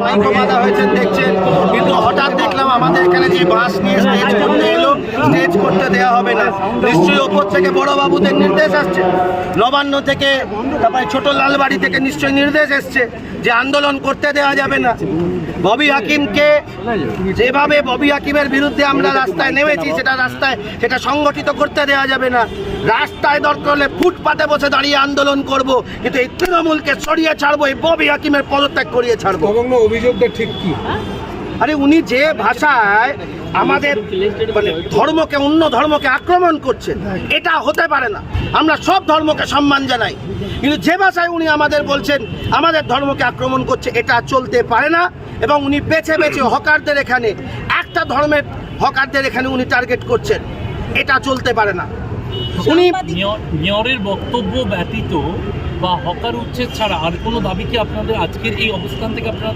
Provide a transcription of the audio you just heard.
মাইকও বাঁধা হয়েছে দেখছেন, কিন্তু হঠাৎ দেখলাম আমাদের এখানে যে বাস নিয়ে স্টেজ করতে এলো, স্টেজ করতে দেওয়া হবে না। নিশ্চয়ই ওপর থেকে বড়বাবুদের নির্দেশ আসছে, নবান্ন থেকে, তারপরে ছোট লালবাড়ি থেকে নিশ্চয়ই নির্দেশ এসছে যে আন্দোলন করতে দেওয়া যাবে না। ববি হাকিমকে যেভাবে ববি হাকিমের বিরুদ্ধে আমরা রাস্তায় নেমেছি, সেটা সংগঠিত করতে দেওয়া যাবে না। রাস্তায় দরকার হলে ফুটপাতে বসে দাঁড়িয়ে আন্দোলন করব, কিন্তু এই তৃণমূলকে সরিয়ে ছাড়বো, এই ববি হাকিমের পদত্যাগ করিয়ে ছাড়বো। অভিযোগটা ঠিক কি? আরে উনি যে ভাষায় আমাদের ধর্মকে, অন্য ধর্মকে আক্রমণ করছেন, এটা হতে পারে না। আমরা সব ধর্মকে সম্মান জানাই, কিন্তু যে ভাষায় উনি আমাদের বলছেন আমাদের ধর্মকে আক্রমণ করছে, এটা চলতে পারে না। এবং উনি বেছে বেছে হকারদের, এখানে একটা ধর্মের হকারদের এখানে উনি টার্গেট করছেন, এটা চলতে পারে না। উনি মেয়রের বক্তব্য ব্যতীত বা হকার উচ্ছেদ ছাড়া আর কোনো দাবি কি আপনাদের আজকের এই অবস্থান থেকে আপনারা